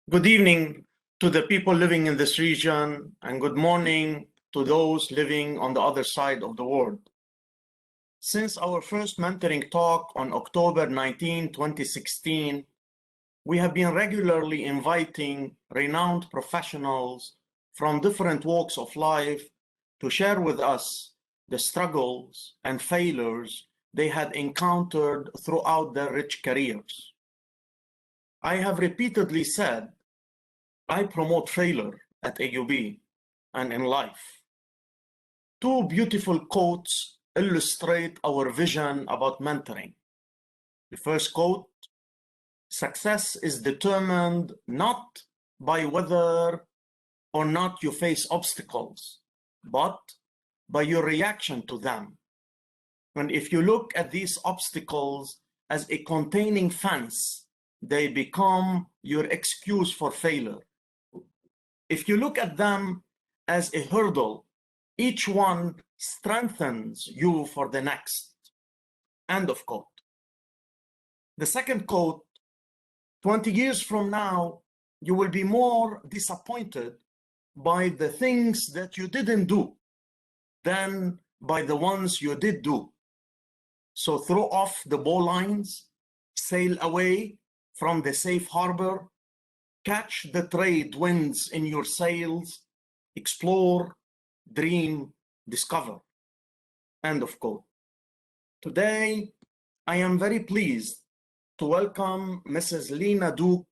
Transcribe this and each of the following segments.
Good evening to the people living in this region, and good morning to those living on the other side of the world. Since our first mentoring talk on October 19, 2016, we have been regularly inviting renowned professionals from different walks of life to share with us the struggles and failures they had encountered throughout their rich careers. I have repeatedly said, I promote failure at AUB and in life. Two beautiful quotes illustrate our vision about mentoring. The first quote, success is determined not by whether or not you face obstacles, but by your reaction to them. And if you look at these obstacles as a containing fence, they become your excuse for failure. If you look at them as a hurdle, each one strengthens you for the next. End of quote. The second quote, 20 years from now, you will be more disappointed by the things that you didn't do than by the ones you did do. So throw off the bowlines, sail away from the safe harbor, catch the trade winds in your sails, explore, dream, discover. End of quote. Today, I am very pleased to welcome Mrs. Lina Duque,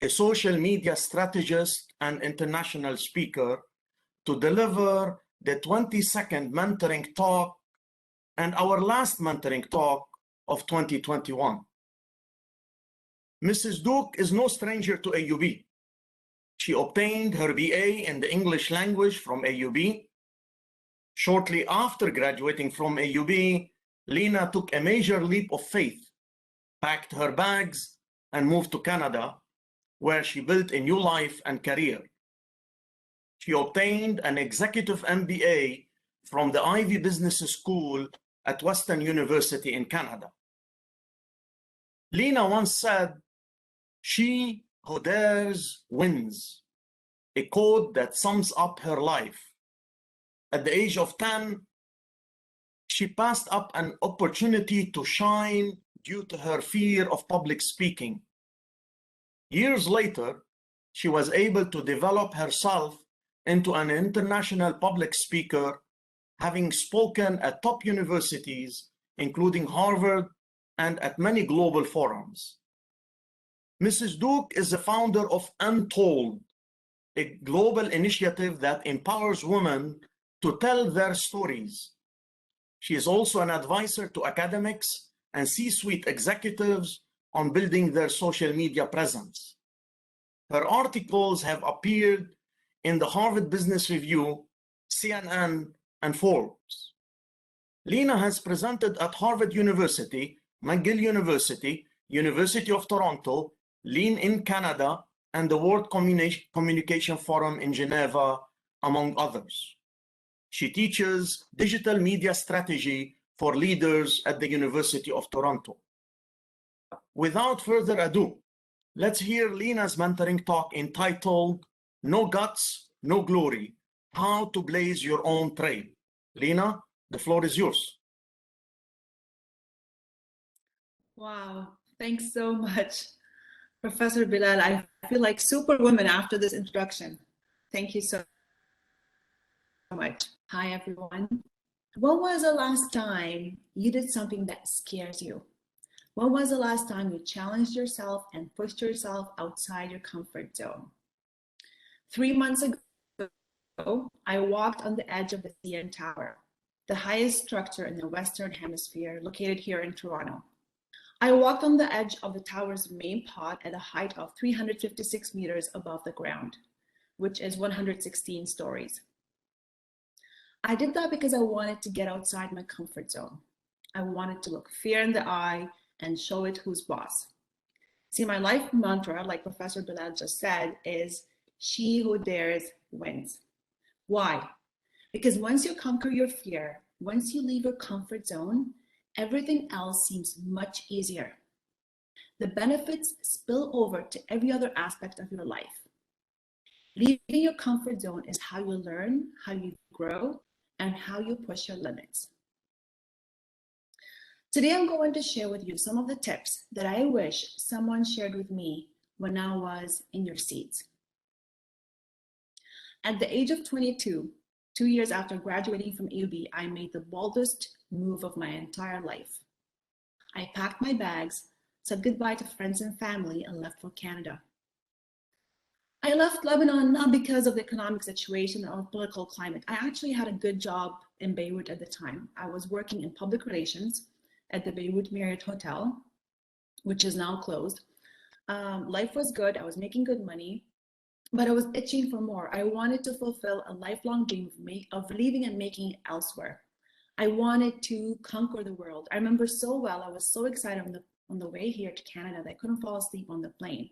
a social media strategist and international speaker, to deliver the 22nd mentoring talk and our last mentoring talk of 2021. Mrs. Duque is no stranger to AUB. She obtained her BA in the English language from AUB. Shortly after graduating from AUB, Lina took a major leap of faith, packed her bags, and moved to Canada, where she built a new life and career. She obtained an executive MBA from the Ivy Business School at Western University in Canada. Lina once said, "She who dares wins," a quote that sums up her life. At the age of 10, she passed up an opportunity to shine due to her fear of public speaking. Years later, she was able to develop herself into an international public speaker, having spoken at top universities, including Harvard, and at many global forums. Mrs. Duque is the founder of Untold, a global initiative that empowers women to tell their stories. She is also an advisor to academics and C-suite executives on building their social media presence. Her articles have appeared in the Harvard Business Review, CNN, and Forbes. Lina has presented at Harvard University, McGill University, University of Toronto, Lean in Canada, and the World Communication Forum in Geneva, among others. She teaches digital media strategy for leaders at the University of Toronto. Without further ado, let's hear Lina's mentoring talk entitled, No Guts, No Glory, How to Blaze Your Own Trail. Lina, the floor is yours. Wow, thanks so much, Professor Bilal. I feel like superwoman after this introduction. Thank you so much. Hi, everyone. When was the last time you did something that scares you? When was the last time you challenged yourself and pushed yourself outside your comfort zone? 3 months ago, I walked on the edge of the CN Tower, the highest structure in the Western Hemisphere, located here in Toronto. I walked on the edge of the tower's main pod at a height of 356 meters above the ground, which is 116 stories. I did that because I wanted to get outside my comfort zone. I wanted to look fear in the eye and show it who's boss. See, my life mantra, like Professor Bilal just said, is she who dares wins. Why? Because once you conquer your fear, once you leave your comfort zone, everything else seems much easier. the benefits spill over to every other aspect of your life. Leaving your comfort zone is how you learn, how you grow, and how you push your limits. Today, I'm going to share with you some of the tips that I wish someone shared with me when I was in your seats. At the age of 22, 2 years after graduating from AUB, I made the boldest move of my entire life. I packed my bags, said goodbye to friends and family, and left for Canada. I left Lebanon not because of the economic situation or political climate. I actually had a good job in Beirut at the time. I was working in public relations at the Beirut Marriott Hotel, which is now closed. Life was good. I was making good money, but I was itching for more. I wanted to fulfill a lifelong dream of leaving and making it elsewhere. I wanted to conquer the world. I remember so well, I was so excited on the way here to Canada that I couldn't fall asleep on the plane.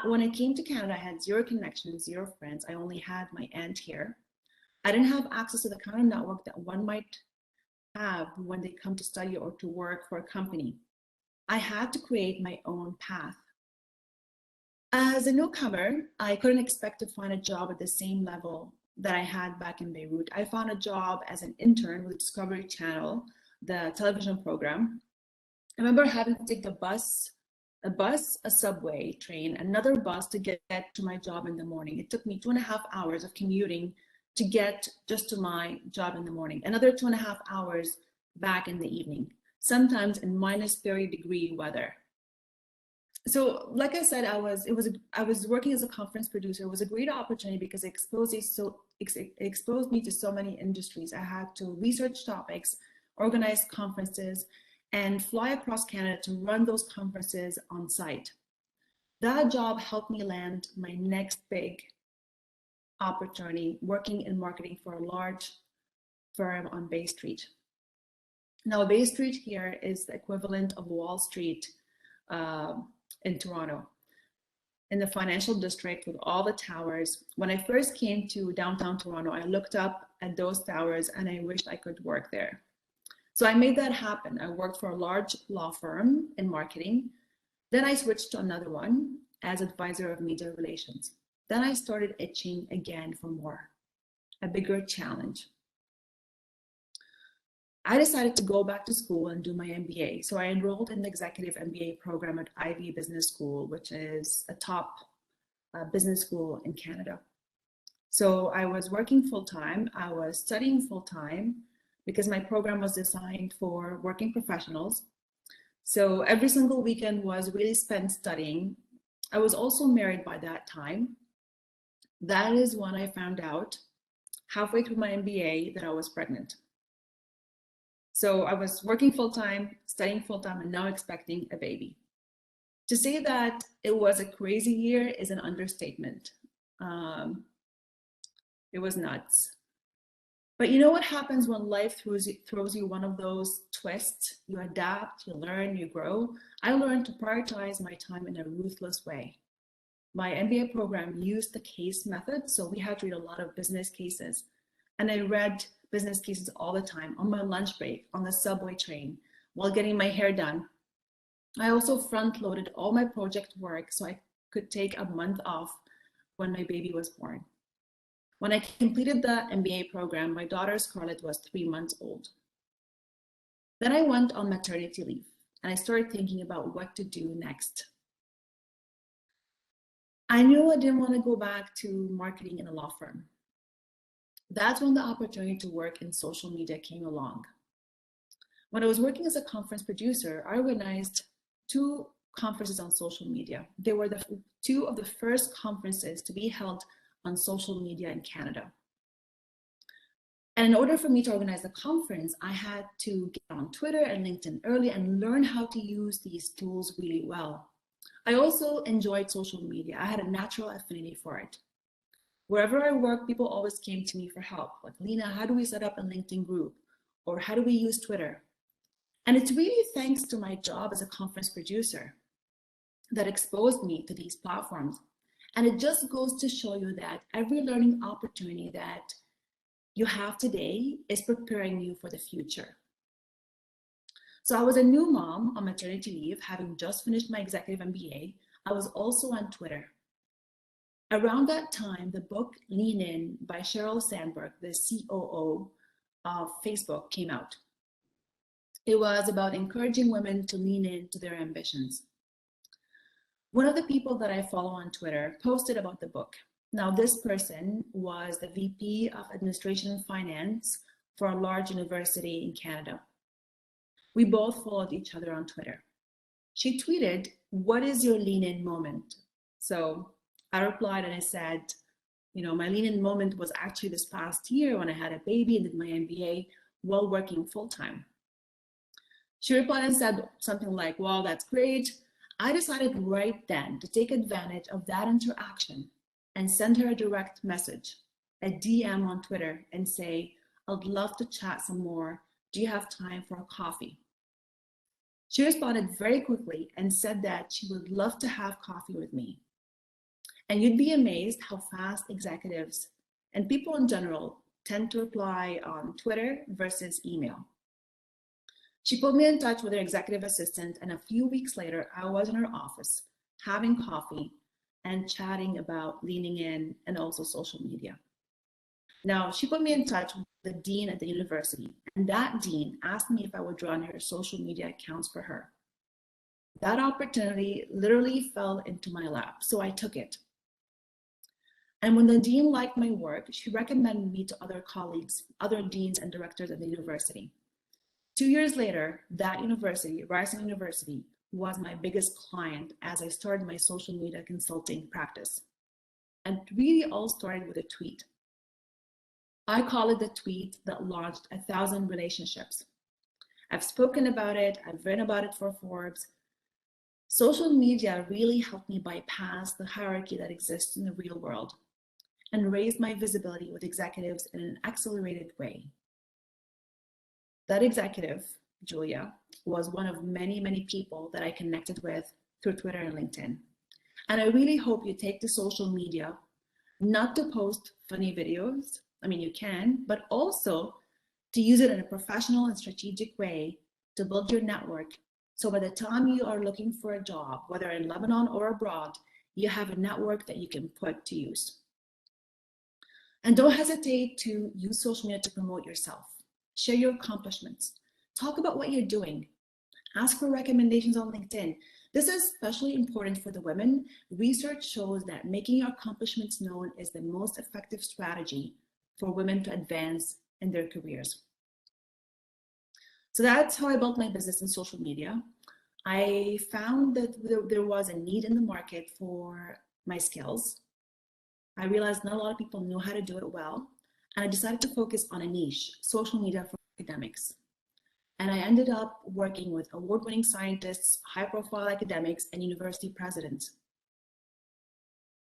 When I came to Canada, I had zero connections, zero friends. I only had my aunt here. I didn't have access to the kind of network that one might have when they come to study or to work for a company. I had to create my own path. As a newcomer, I couldn't expect to find a job at the same level that I had back in Beirut. I found a job as an intern with Discovery Channel, the television program. I remember having to take a bus, a subway, train, another bus to get to my job in the morning. It took me 2.5 hours of commuting to get just to my job in the morning. Another 2.5 hours back in the evening, sometimes in minus 30-degree weather. So, like I said, I was working as a conference producer. It was a great opportunity because it exposed me to so many industries. I had to research topics, organize conferences, and fly across Canada to run those conferences on site. That job helped me land my next big opportunity, working in marketing for a large firm on Bay Street. Now, Bay Street here is the equivalent of Wall Street in Toronto, in the financial district with all the towers. When I first came to downtown Toronto, I looked up at those towers and I wished I could work there. So I made that happen. I worked for a large law firm in marketing. Then I switched to another one as advisor of media relations. Then I started itching again for more, a bigger challenge. I decided to go back to school and do my MBA. So I enrolled in the executive MBA program at Ivy Business School, which is a top business school in Canada. So I was working full-time. I was studying full-time because my program was designed for working professionals. So every single weekend was really spent studying. I was also married by that time. That is when I found out halfway through my MBA that I was pregnant. So I was working full-time, studying full-time, and now expecting a baby. To say that it was a crazy year is an understatement. It was nuts. But you know what happens when life throws you one of those twists? You adapt, you learn, you grow. I learned to prioritize my time in a ruthless way. My MBA program used the case method, so we had to read a lot of business cases. And I read business cases all the time, on my lunch break, on the subway train, while getting my hair done. I also front-loaded all my project work so I could take a month off when my baby was born. When I completed the MBA program, my daughter Scarlett was 3 months old. Then I went on maternity leave and I started thinking about what to do next. I knew I didn't want to go back to marketing in a law firm. That's when the opportunity to work in social media came along. When I was working as a conference producer, I organized 2 conferences on social media. They were the 2 of the first conferences to be held on social media in Canada. And in order for me to organize the conference, I had to get on Twitter and LinkedIn early and learn how to use these tools really well. I also enjoyed social media. I had a natural affinity for it. Wherever I worked, people always came to me for help. Like, Lina, how do we set up a LinkedIn group? Or how do we use Twitter? And it's really thanks to my job as a conference producer that exposed me to these platforms. And it just goes to show you that every learning opportunity that you have today is preparing you for the future. So I was a new mom on maternity leave, having just finished my executive MBA. I was also on Twitter. Around that time, the book Lean In by Sheryl Sandberg, the COO of Facebook, came out. It was about encouraging women to lean into their ambitions. One of the people that I follow on Twitter posted about the book. Now, this person was the VP of Administration and Finance for a large university in Canada. We both followed each other on Twitter. She tweeted, "What is your lean in moment?" So I replied and I said, my lean in moment was actually this past year when I had a baby and did my MBA while working full time. She replied and said something like, "Well, that's great." I decided right then to take advantage of that interaction and send her a direct message, a DM on Twitter, and say, "I'd love to chat some more. Do you have time for a coffee?" She responded very quickly and said that she would love to have coffee with me. And you'd be amazed how fast executives and people in general tend to reply on Twitter versus email. She put me in touch with her executive assistant, and a few weeks later, I was in her office having coffee and chatting about leaning in and also social media. Now, she put me in touch with the dean at the university, and that dean asked me if I would run her social media accounts for her. That opportunity literally fell into my lap, so I took it. And when the dean liked my work, she recommended me to other colleagues, other deans and directors at the university. 2 years later, that university, Ryerson University, was my biggest client as I started my social media consulting practice. And it really all started with a tweet. I call it the tweet that launched 1,000 relationships. I've spoken about it, I've written about it for Forbes. Social media really helped me bypass the hierarchy that exists in the real world and raise my visibility with executives in an accelerated way. That executive, Julia, was one of many, many people that I connected with through Twitter and LinkedIn. And I really hope you take to social media not to post funny videos. I mean, you can, but also to use it in a professional and strategic way to build your network. So by the time you are looking for a job, whether in Lebanon or abroad, you have a network that you can put to use. And don't hesitate to use social media to promote yourself. Share your accomplishments. Talk about what you're doing. Ask for recommendations on LinkedIn. This is especially important for the women. Research shows that making your accomplishments known is the most effective strategy for women to advance in their careers. So that's how I built my business in social media. I found that there was a need in the market for my skills. I realized not a lot of people knew how to do it well. And I decided to focus on a niche, social media for academics. And I ended up working with award-winning scientists, high-profile academics, and university presidents.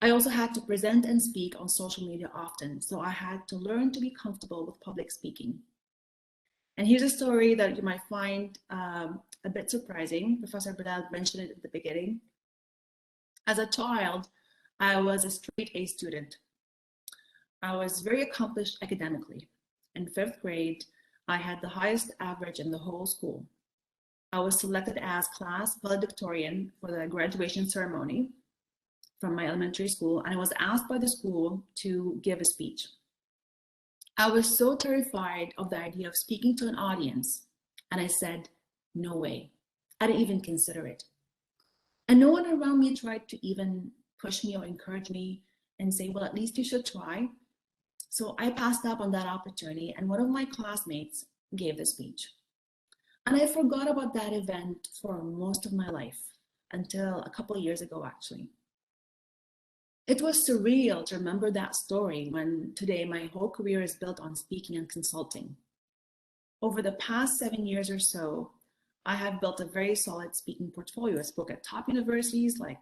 I also had to present and speak on social media often, so I had to learn to be comfortable with public speaking. And here's a story that you might find a bit surprising. Professor Bilal mentioned it at the beginning. As a child, I was a straight A student. I was very accomplished academically. In 5th grade, I had the highest average in the whole school. I was selected as class valedictorian for the graduation ceremony from my elementary school, and I was asked by the school to give a speech. I was so terrified of the idea of speaking to an audience, and I said, no way. I didn't even consider it. And no one around me tried to even push me or encourage me and say, well, at least you should try. So I passed up on that opportunity, and one of my classmates gave the speech. And I forgot about that event for most of my life, until a couple of years ago, actually. It was surreal to remember that story when today my whole career is built on speaking and consulting. Over the past 7 years or so, I have built a very solid speaking portfolio. I spoke at top universities like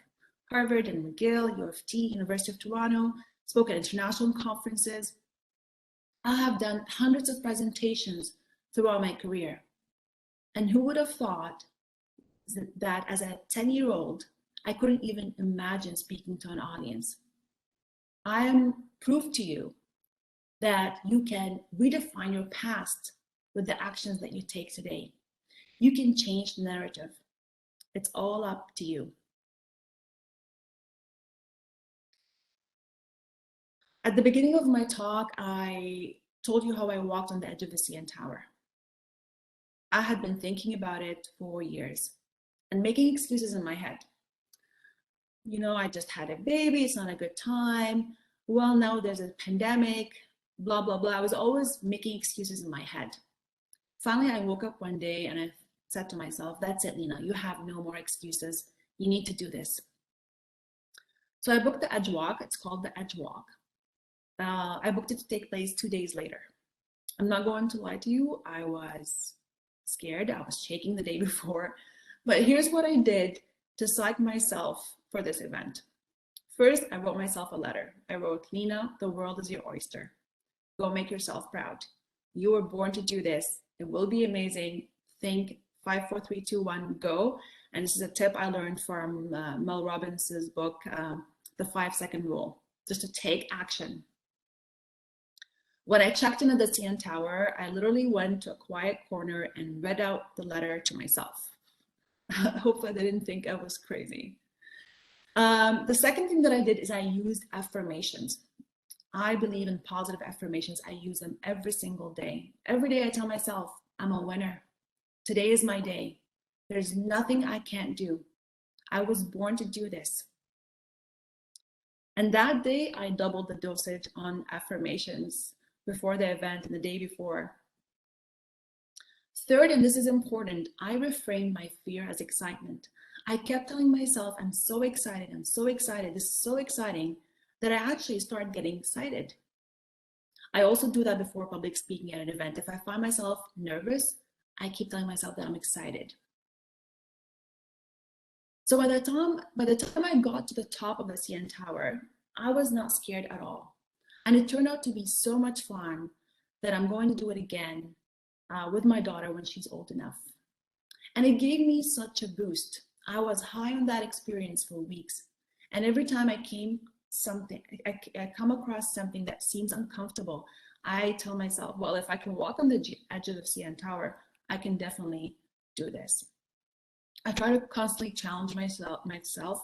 Harvard and McGill, U of T, University of Toronto, spoke at international conferences. I have done hundreds of presentations throughout my career. And who would have thought that as a 10-year-old, I couldn't even imagine speaking to an audience. I am proof to you that you can redefine your past with the actions that you take today. You can change the narrative. It's all up to you. At the beginning of my talk, I told you how I walked on the edge of the CN Tower. I had been thinking about it for years and making excuses in my head. You know, I just had a baby, it's not a good time. Well, now there's a pandemic, blah, blah, blah. I was always making excuses in my head. Finally, I woke up one day and I said to myself, that's it, Lina, you have no more excuses. You need to do this. So I booked the Edge Walk. It's called the Edge Walk. I booked it to take place 2 days later. I'm not going to lie to you. I was scared. I was shaking the day before. But here's what I did to psych myself for this event. First, I wrote myself a letter. I wrote, Lina, the world is your oyster. Go make yourself proud. You were born to do this. It will be amazing. Think 5, 4, 3, 2, 1, go. And this is a tip I learned from Mel Robbins' book, The 5-Second Rule, just to take action. When I checked in at the CN Tower, I literally went to a quiet corner and read out the letter to myself. Hopefully they didn't think I was crazy. The second thing that I did is I used affirmations. I believe in positive affirmations. I use them every single day. Every day I tell myself, I'm a winner. Today is my day. There's nothing I can't do. I was born to do this. And that day I doubled the dosage on affirmations before the event and the day before. Third, and this is important, I reframed my fear as excitement. I kept telling myself, I'm so excited, this is so exciting, that I actually started getting excited. I also do that before public speaking at an event. If I find myself nervous, I keep telling myself that I'm excited. So by the time I got to the top of the CN Tower, I was not scared at all. And it turned out to be so much fun that I'm going to do it again with my daughter when she's old enough. And it gave me such a boost. I was high on that experience for weeks. And every time I come across something that seems uncomfortable, I tell myself, well, if I can walk on the edge of the CN Tower, I can definitely do this. I try to constantly challenge myself,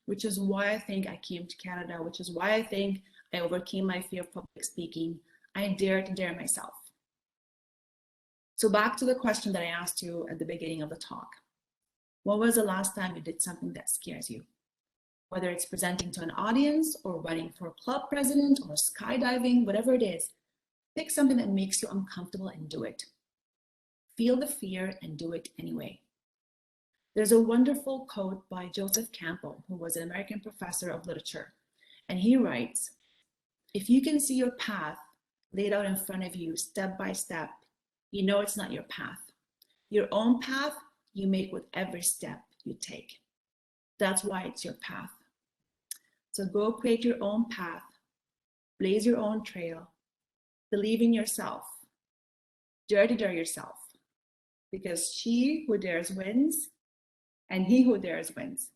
which is why I think I came to Canada, which is why I think I overcame my fear of public speaking. I dare to dare myself. So back to the question that I asked you at the beginning of the talk. When was the last time you did something that scares you? Whether it's presenting to an audience or running for club president or skydiving, whatever it is, pick something that makes you uncomfortable and do it. Feel the fear and do it anyway. There's a wonderful quote by Joseph Campbell, who was an American professor of literature. And he writes, if you can see your path laid out in front of you step by step, you know it's not your path. Your own path you make with every step you take. That's why it's your path. So go create your own path, blaze your own trail, believe in yourself, dare to dare yourself, because she who dares wins, and he who dares wins.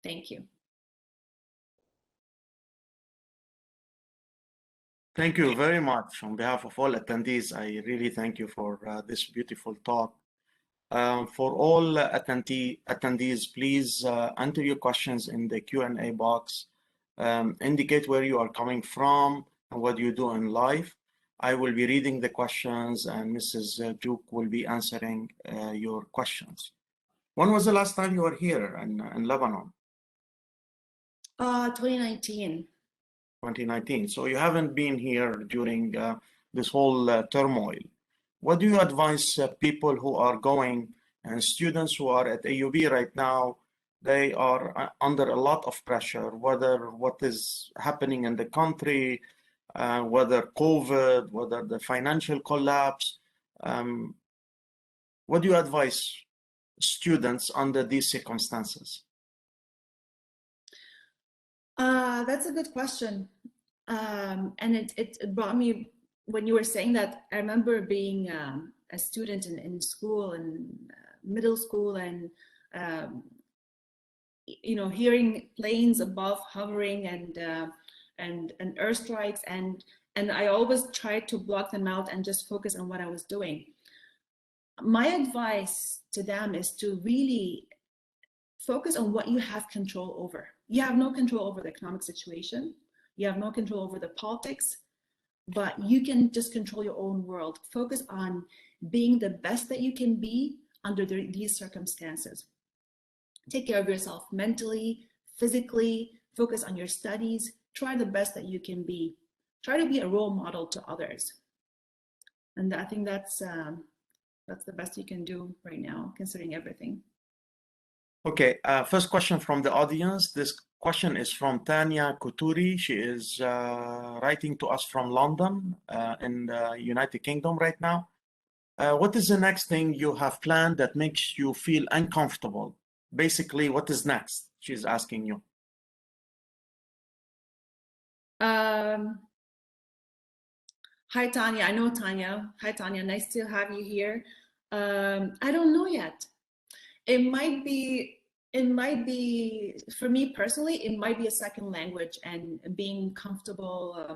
Thank you. Thank you very much. On behalf of all attendees, I really thank you for this beautiful talk. For all attendees, please enter your questions in the Q&A box. Indicate where you are coming from and what you do in life. I will be reading the questions and Mrs. Duque will be answering your questions. When was the last time you were here in Lebanon? 2019. 2019. So you haven't been here during this whole turmoil. What do you advise people who are going and students who are at AUB right now? They are under a lot of pressure, whether what is happening in the country, whether COVID, whether the financial collapse. What do you advise students under these circumstances? That's a good question. And it brought me, when you were saying that, I remember being a student in school and middle school and, you know, hearing planes above hovering and airstrikes, and I always tried to block them out and just focus on what I was doing. my advice to them is to really focus on what you have control over. You have no control over the economic situation. You have no control over the politics, but you can just control your own world. Focus on being the best that you can be under these circumstances. Take care of yourself mentally, physically, focus on your studies, try the best that you can be. Try to be a role model to others. And I think that's the best you can do right now, considering everything. Okay, first question from the audience. This question is from Tanya Kuturi. She is writing to us from London in the United Kingdom right now. What is the next thing you have planned that makes you feel uncomfortable? Basically, what is next? She's asking you. Hi, Tanya. I know Tanya. Hi, Tanya. Nice to have you here. I don't know yet. It might be, for me personally, it might be a second language and being comfortable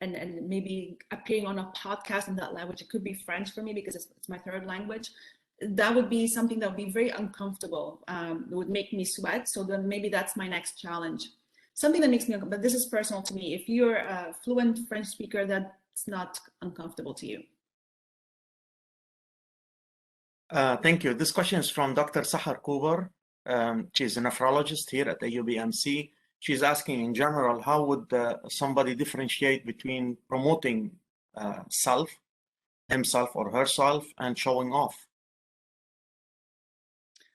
and maybe appearing on a podcast in that language. It could be French for me because it's my third language. That would be something that would be very uncomfortable. It would make me sweat. So then maybe that's my next challenge. Something that makes me, but this is personal to me. If you're a fluent French speaker, that's not uncomfortable to you. Thank you. This question is from Dr. Sahar Kubar. She's a nephrologist here at AUBMC. She's asking in general, how would somebody differentiate between promoting himself or herself, and showing off?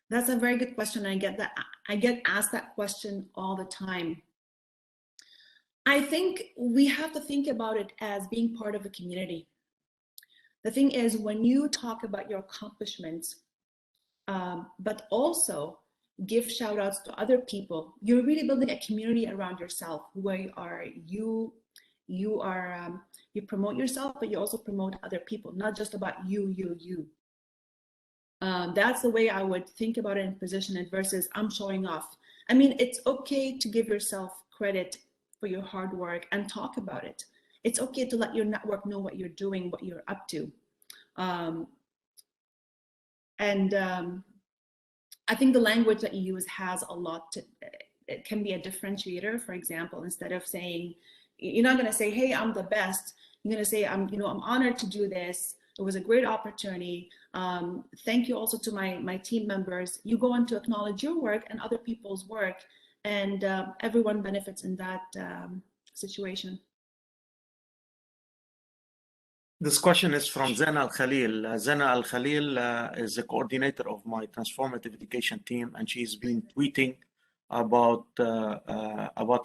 That's a very good question. I get asked that question all the time. I think we have to think about it as being part of a community. The thing is, when you talk about your accomplishments, but also give shout outs to other people, you're really building a community around yourself where you promote yourself, but you also promote other people, not just about you. That's the way I would think about it and position it versus I'm showing off. I mean, it's okay to give yourself credit for your hard work and talk about it. It's okay to let your network know what you're doing, what you're up to. I think the language that you use has a lot to, it can be a differentiator. For example, instead of saying, you're not going to say, hey, I'm the best. You're going to say, I'm honored to do this. It was a great opportunity. Thank you also to my team members. You go on to acknowledge your work and other people's work, and everyone benefits in that situation. This question is from Zena Al-Khalil. Zena Al-Khalil is the coordinator of my Transformative Education team, and she's been tweeting about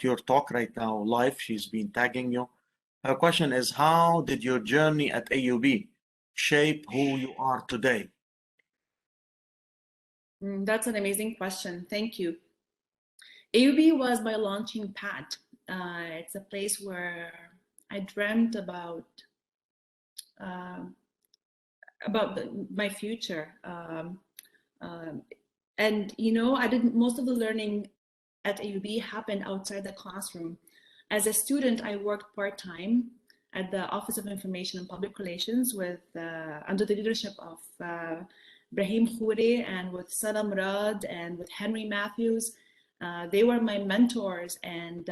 your talk right now live. She's been tagging you. Her question is, how did your journey at AUB shape who you are today? That's an amazing question. Thank you. AUB was my launching pad. It's a place where I dreamt about my future. And most of the learning at AUB happened outside the classroom. As a student, I worked part-time at the Office of Information and Public Relations with under the leadership of Brahim Khouri and with Sana Murad and with Henry Matthews. They were my mentors, and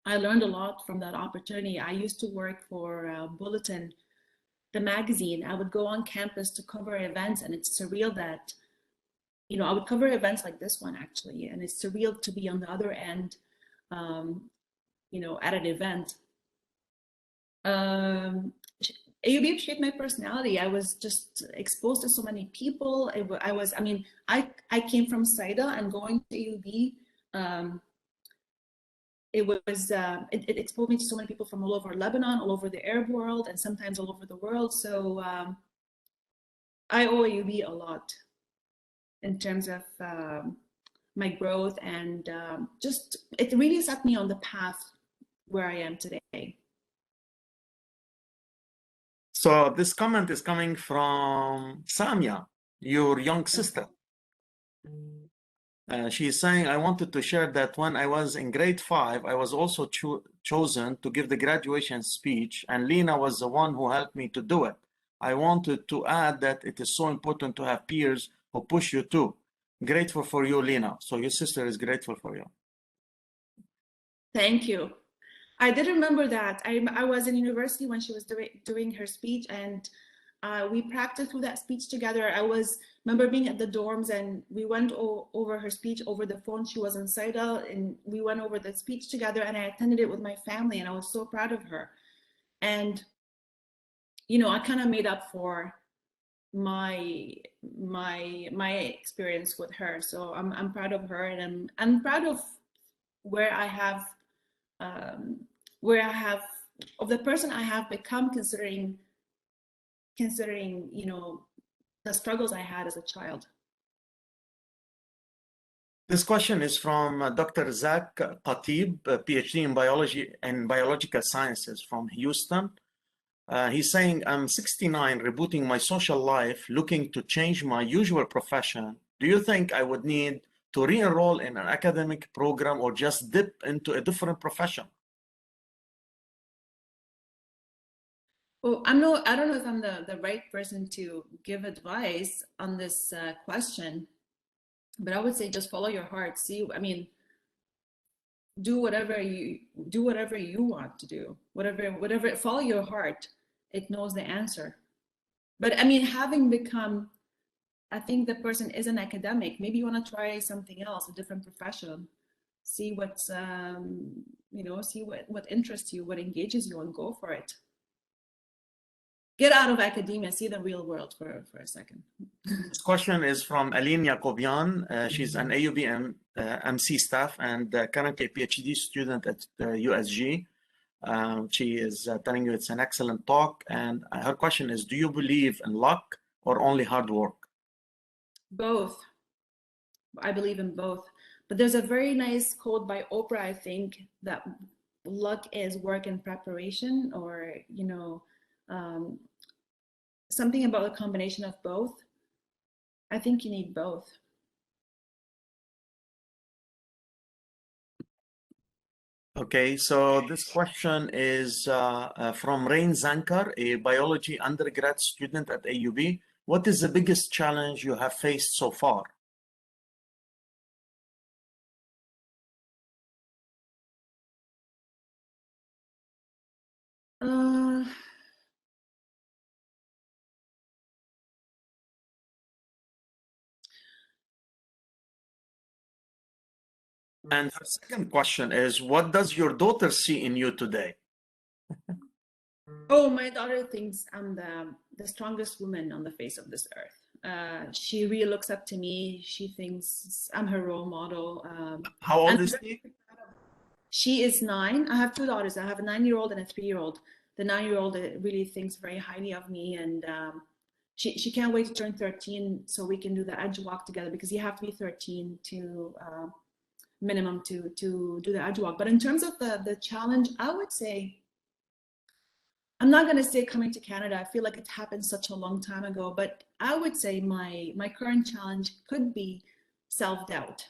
I learned a lot from that opportunity. I used to work for Bulletin, the magazine. I would go on campus to cover events, and it's surreal that, I would cover events like this one actually, and it's surreal to be on the other end, at an event. AUB shaped my personality. I was just exposed to so many people. I came from SAIDA, and going to AUB, it exposed me to so many people from all over Lebanon, all over the Arab world, and sometimes all over the world. So I owe AUB a lot in terms of my growth, and it really set me on the path where I am today. So this comment is coming from Samia, your young sister. She's saying, I wanted to share that when I was in grade 5, I was also chosen to give the graduation speech, and Lina was the one who helped me to do it. I wanted to add that it is so important to have peers who push you too. Grateful for you, Lina. So your sister is grateful for you. Thank you. I did remember that. I was in university when she was doing her speech, and we practiced through that speech together. Remember being at the dorms, and we went over her speech over the phone. She was in Saida, and we went over the speech together, and I attended it with my family, and I was so proud of her. And I kind of made up for my experience with her. So I'm proud of her, and I'm proud of where I have of the person I have become, considering the struggles I had as a child. This question is from Dr. Zach Khatib, PhD in biology and biological sciences from Houston. He's saying, I'm 69, rebooting my social life, looking to change my usual profession. Do you think I would need to re-enroll in an academic program or just dip into a different profession? Well, I don't know if I'm the right person to give advice on this question, but I would say just follow your heart. Do whatever you want to do. Whatever, follow your heart. It knows the answer. But having become, I think the person is an academic. Maybe you want to try something else, a different profession. See what's see what interests you, what engages you, and go for it. Get out of academia, see the real world for a second. This question is from Aline Yakobian. She's an AUB MC staff and currently a PhD student at USG. She is telling you it's an excellent talk. And her question is, do you believe in luck or only hard work? Both. I believe in both. But there's a very nice quote by Oprah, I think, that luck is work in preparation, or something about a combination of both. I think you need both. Okay, so this question is from Rain Zankar, a biology undergrad student at AUB. What is the biggest challenge you have faced so far? And her second question is, what does your daughter see in you today? Oh, my daughter thinks I'm the strongest woman on the face of this earth. She really looks up to me. She thinks I'm her role model. How old is she? She is 9. I have 2 daughters. I have a 9-year-old and a 3-year-old. The 9-year-old really thinks very highly of me, and she can't wait to turn 13 so we can do the edge walk together, because you have to be 13 to minimum to do the edge walk. But in terms of the challenge, I would say, I'm not going to say coming to Canada. I feel like it happened such a long time ago, but I would say my current challenge could be self-doubt.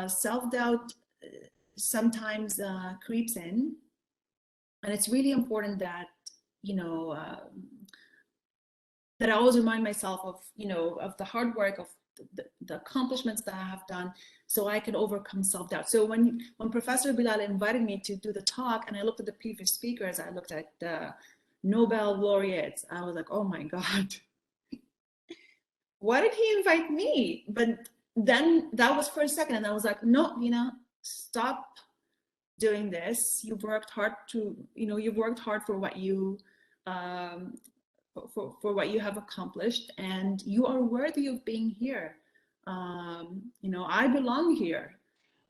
Self-doubt sometimes creeps in, and it's really important that that I always remind myself of of the hard work, of the accomplishments that I have done, so I can overcome self-doubt. So when Professor Bilal invited me to do the talk, and I looked at the previous speakers, I looked at the Nobel laureates, I was like, oh my God, why did he invite me? But then that was for a second, and I was like, no, stop doing this. You've worked hard for what you for what you have accomplished, and you are worthy of being here. I belong here.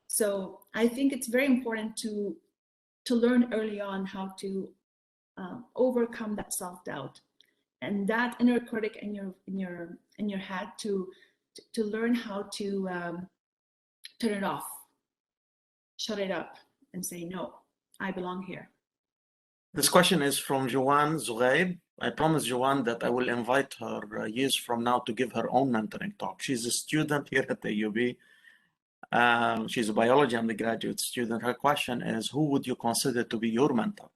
So I think it's very important to learn early on how to overcome that self-doubt and that inner critic in your head, to learn how to turn it off, shut it up, and say, no, I belong here. This question is from Joanne Zugaib. I promised Joanne that I will invite her years from now to give her own mentoring talk. She's a student here at the UB. She's a biology undergraduate student. Her question is, who would you consider to be your mentor?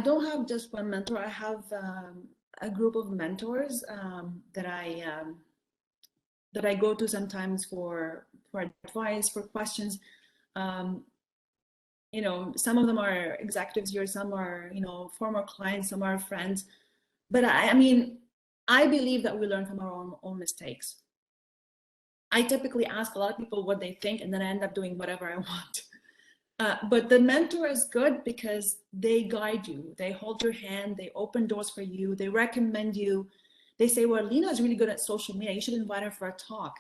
don't have just one mentor. I have a group of mentors that I go to sometimes for advice, for questions. You know, some of them are executives here, some are, you know, former clients, some are friends. But I mean, I believe that we learn from our own mistakes. I typically ask a lot of people what they think, and then I end up doing whatever I want. But the mentor is good because they guide you, they hold your hand, they open doors for you, they recommend you. They say, well, Lina is really good at social media, you should invite her for a talk.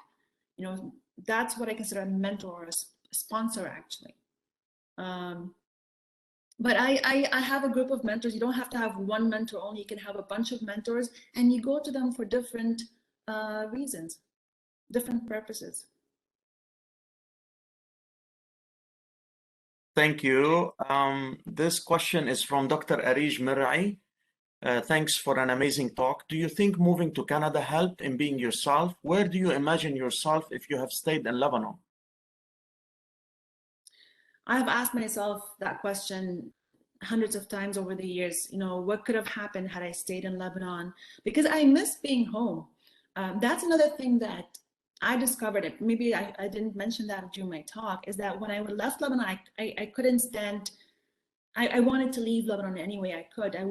You know, that's what I consider a mentor or a sponsor, actually. But I have a group of mentors. You don't have to have one mentor only. You can have a bunch of mentors, and you go to them for different reasons, different purposes. Thank you. This question is from Dr. Arij Mirai. Thanks for an amazing talk. Do you think moving to Canada helped in being yourself? Where do you imagine yourself if you have stayed in Lebanon? I've asked myself that question hundreds of times over the years. You know, what could have happened had I stayed in Lebanon? Because I miss being home. That's another thing that I discovered. It maybe I didn't mention that during my talk, is that when I left Lebanon, I couldn't stand. I wanted to leave Lebanon any way I could. I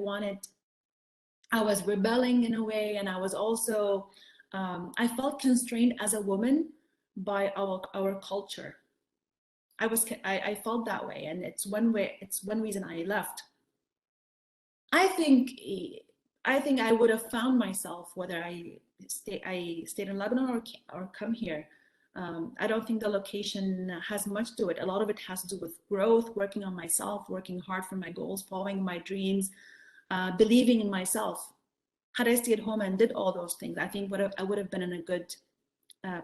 was rebelling in a way, and I was also I felt constrained as a woman by our culture. I felt that way, and it's one reason I left. I think I would have found myself whether I stayed in Lebanon or come here. I don't think the location has much to it. A lot of it has to do with growth, working on myself, working hard for my goals, following my dreams, believing in myself. Had I stayed home and did all those things, I think I would have been in a good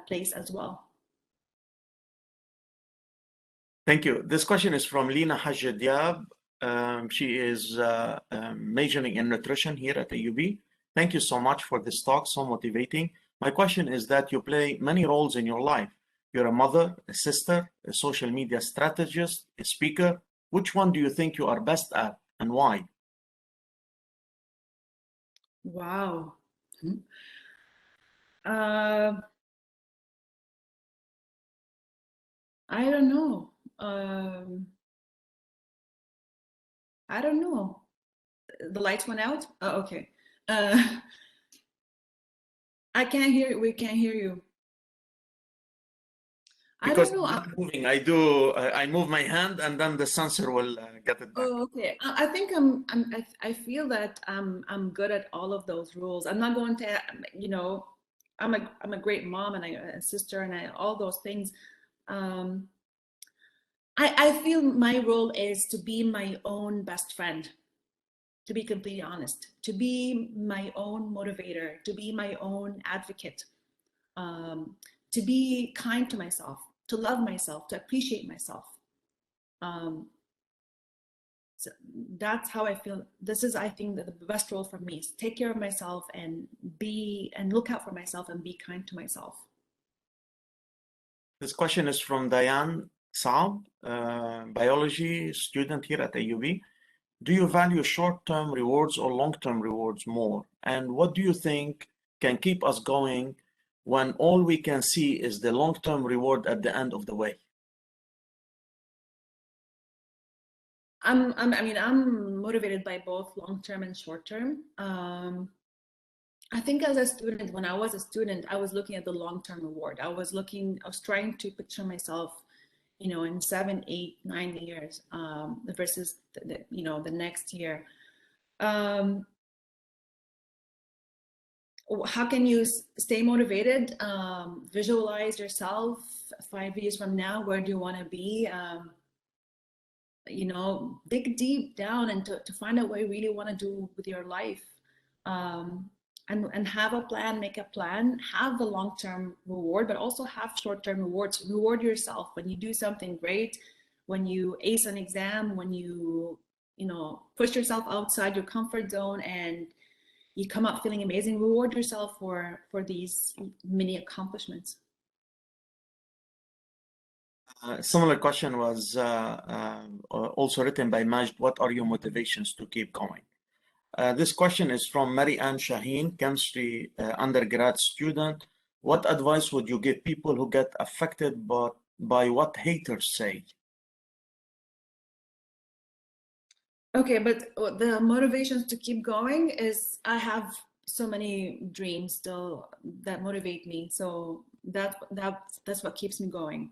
place as well. Thank you. This question is from Lina Hajjadiab. She is majoring in nutrition here at AUB. Thank you so much for this talk, so motivating. My question is that you play many roles in your life. You're a mother, a sister, a social media strategist, a speaker. Which one do you think you are best at and why? Wow. I don't know. I don't know. The lights went out? Oh, okay. I can't hear you. We can't hear you. Because I don't know. I'm moving, I move my hand and then the sensor will get it back. Oh, okay. I think I feel that I'm good at all of those rules. I'm not going to, you know, I'm a great mom and a sister and all those things. I feel my role is to be my own best friend, to be completely honest, to be my own motivator, to be my own advocate, to be kind to myself, to love myself, to appreciate myself. So that's how I feel. This is, I think, the best role for me is take care of myself and look out for myself and be kind to myself. This question is from Diane Saab, biology student here at AUB. Do you value short-term rewards or long-term rewards more? And what do you think can keep us going when all we can see is the long-term reward at the end of the way? I'm motivated by both long-term and short-term. I think as a student, when I was a student, I was looking at the long-term reward. I was trying to picture myself, you know, in 7, 8, 9 years versus the next year. How can you stay motivated? Visualize yourself 5 years from now. Where do you want to be? You know, dig deep down and to find out what you really want to do with your life. And have a plan, make a plan, have the long-term reward, but also have short-term rewards. Reward yourself when you do something great, when you ace an exam, when you push yourself outside your comfort zone and you come out feeling amazing. Reward yourself for these mini accomplishments. Similar question was also written by Majd. What are your motivations to keep going? This question is from Mary Ann Shaheen, chemistry undergrad student. What advice would you give people who get affected by what haters say? Okay, but the motivations to keep going is I have so many dreams still that motivate me. So that's what keeps me going,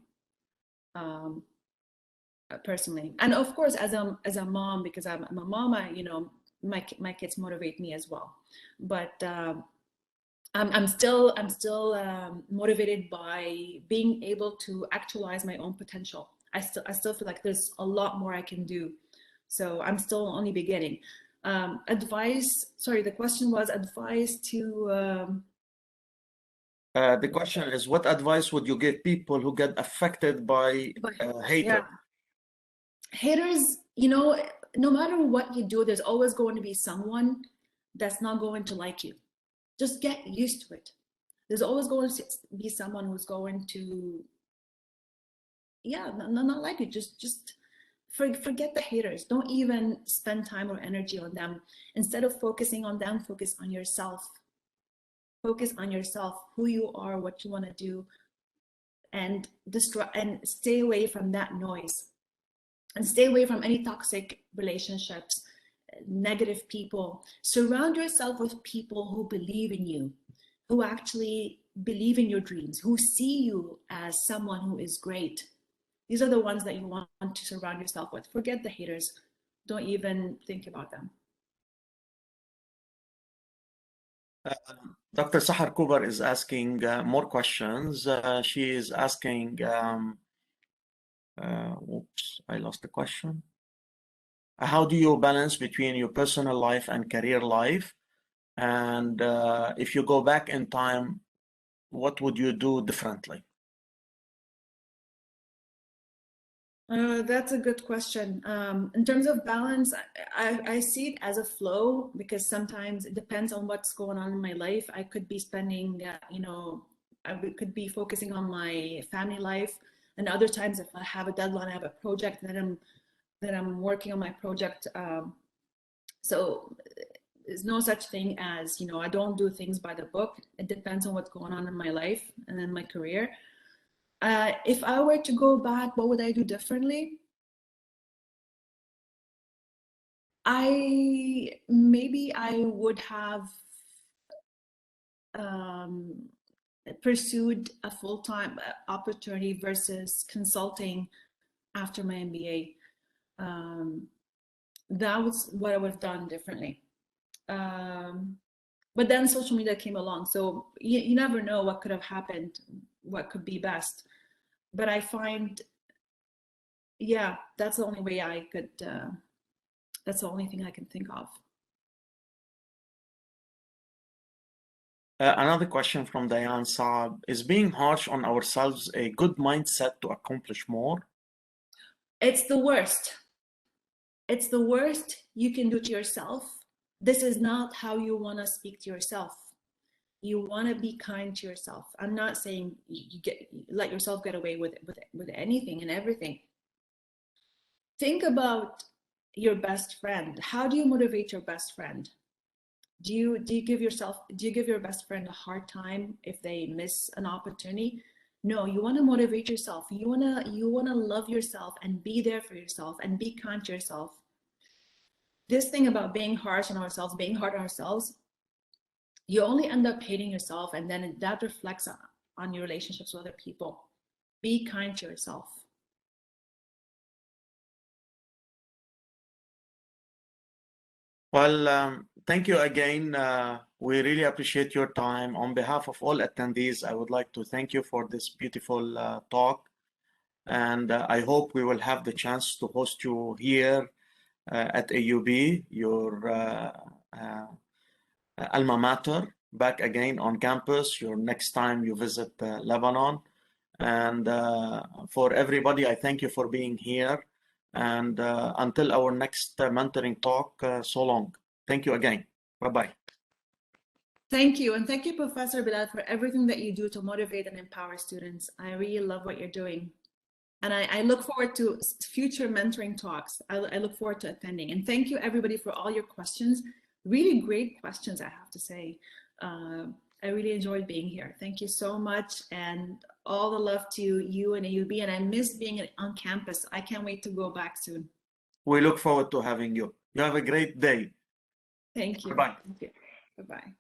personally. And of course, as a mom, because I'm a mom, my kids motivate me as well. But I'm still motivated by being able to actualize my own potential. I still feel like there's a lot more I can do. So I'm still only beginning. Sorry, the question was advice to. The question is, what advice would you give people who get affected by haters? Yeah. Haters, no matter what you do, there's always going to be someone that's not going to like you. Just get used to it. There's always going to be someone who's going to, not like you. Just forget the haters. Don't even spend time or energy on them. Instead of focusing on them, focus on yourself. Focus on yourself, who you are, what you want to do, and stay away from that noise. And stay away from any toxic relationships, negative people. Surround yourself with people who believe in you, who actually believe in your dreams, who see you as someone who is great. These are the ones that you want to surround yourself with. Forget the haters. Don't even think about them. Dr. Sahar Kubar is asking more questions. She is asking, oops, I lost the question. How do you balance between your personal life and career life? And if you go back in time, what would you do differently? That's a good question. In terms of balance, I see it as a flow, because sometimes it depends on what's going on in my life. I could be spending, I could be focusing on my family life, and other times if I have a deadline, I have a project that I'm working on my project. So there's no such thing as, I don't do things by the book. It depends on what's going on in my life and in my career. If I were to go back, what would I do differently? Maybe I would have pursued a full-time opportunity versus consulting after my MBA. That was what I would have done differently. But then social media came along, so you never know what could have happened, what could be best. But I find, that's the only way I could, that's the only thing I can think of. Another question from Diane Saab. Is being harsh on ourselves a good mindset to accomplish more? It's the worst. It's the worst you can do to yourself. This is not how you want to speak to yourself. You want to be kind to yourself. I'm not saying you let yourself get away with anything and everything. Think about your best friend. How do you motivate your best friend? Do you give your best friend a hard time if they miss an opportunity? No, you want to motivate yourself. You want to love yourself and be there for yourself and be kind to yourself. This thing about being harsh on ourselves, being hard on ourselves, you only end up hating yourself, and then that reflects on your relationships with other people. Be kind to yourself. Well, thank you again. We really appreciate your time. On behalf of all attendees, I would like to thank you for this beautiful talk. And I hope we will have the chance to host you here at AUB, your alma mater, back again on campus, your next time you visit Lebanon. And for everybody, I thank you for being here. And until our next mentoring talk, so long. Thank you again. Bye-bye. Thank you. And thank you, Professor Bilal, for everything that you do to motivate and empower students. I really love what you're doing. And I look forward to future mentoring talks. I look forward to attending. And thank you, everybody, for all your questions. Really great questions, I have to say. I really enjoyed being here. Thank you so much. And all the love to you and AUB. And I miss being on campus. I can't wait to go back soon. We look forward to having you. You have a great day. Thank you. Bye-bye. Thank you. Bye-bye.